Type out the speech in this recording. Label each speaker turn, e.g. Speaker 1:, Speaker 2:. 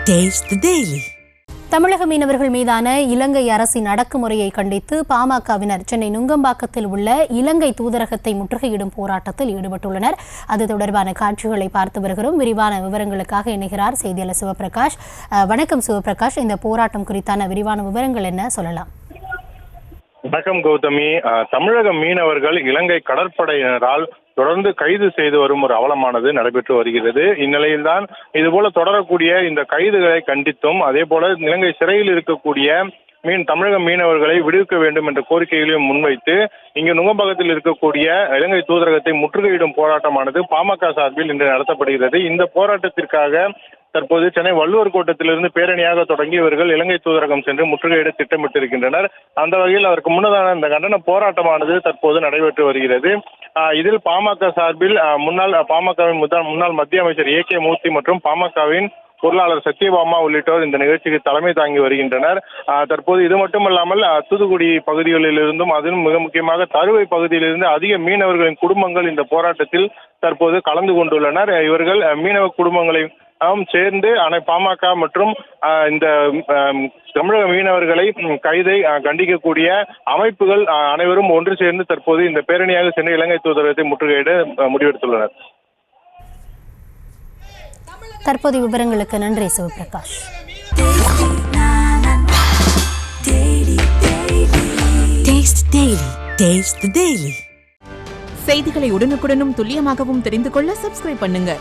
Speaker 1: Taste the Daily.
Speaker 2: தமிழக மீனவர்கள் மீதான இலங்கை அரசின் அடக்குமுறையை கண்டித்து பாமகவினர் சென்னை நுங்கம்பாக்கத்தில் உள்ள இலங்கை தூதரகத்தை முற்றுகையிடும் போராட்டத்தில் ஈடுபட்டுள்ளனர். அது தொடர்பான காட்சிகளை பார்த்து வருகிறோம். விரிவான விவரங்களுக்காக இணைகிறார் செய்தியாளர் சிவபிரகாஷ். வணக்கம் சிவபிரகாஷ், இந்த போராட்டம் குறித்தான விரிவான விவரங்கள் என்ன சொல்லலாம்?
Speaker 3: வணக்கம் கௌதமி. தமிழக மீனவர்கள் இலங்கை கடற்படையினரால் தொடர்ந்து கைது செய்து வரும் ஒரு அவலமானது நடைபெற்று வருகிறது. இந்நிலையில்தான் இதுபோல தொடரக்கூடிய இந்த கைதுகளை கண்டித்தும் அதே போல இலங்கை சிறையில் இருக்கக்கூடிய தமிழக மீனவர்களை விடுவிக்க வேண்டும் என்ற கோரிக்கைகளையும் முன்வைத்து இங்கு நுங்கம்பாக்கத்தில் இருக்கக்கூடிய இலங்கை தூதரகத்தை முற்றுகையிடும் போராட்டமானது பாமக சார்பில் இன்று நடத்தப்படுகிறது. இந்த போராட்டத்திற்காக தற்போது சென்னை வள்ளுவர் கோட்டத்திலிருந்து பேரணியாக தொடங்கி இவர்கள் இலங்கை தூதரகம் சென்று முற்றுகையிட திட்டமிட்டிருக்கின்றனர். அந்த வகையில் அதற்கு முன்னதான இந்த கண்டன போராட்டமானது தற்போது நடைபெற்று வருகிறது. இதில் பாமக சார்பில் பாமகவின் முன்னாள் மத்திய அமைச்சர் ஏ.கே. மூர்த்தி மற்றும் பாமகவின் பொருளாளர் சத்யபாமா உள்ளிட்டோர் இந்த நிகழ்ச்சிக்கு தலைமை தாங்கி வருகின்றனர். தற்போது இது மட்டுமல்லாமல் தூத்துக்குடி பகுதிகளிலிருந்தும் அதிலும் மிக முக்கியமாக தருவை பகுதியிலிருந்து அதிக மீனவர்களின் குடும்பங்கள் இந்த போராட்டத்தில் தற்போது கலந்து கொண்டுள்ளனர். இவர்கள் மீனவ குடும்பங்களை சேர்ந்து பாமக மற்றும் இந்த தமிழக மீனவர்களை கைதை கண்டிக்கக்கூடிய அமைப்புகள் அனைவரும் ஒன்று சேர்ந்து தற்போது இந்த பேரணியாக சென்று இலங்கை தூதரகத்தை முற்றுகையிட முடிவெடுத்துள்ளனர்.
Speaker 2: தற்போதைய விவரங்களுக்கு நன்றி சிவபிரகாஷ்.
Speaker 1: Taste the Daily.
Speaker 4: செய்திகளை உடனுக்குடனும் துல்லியமாகவும் தெரிந்து கொள்ள சப்ஸ்கிரைப் பண்ணுங்க.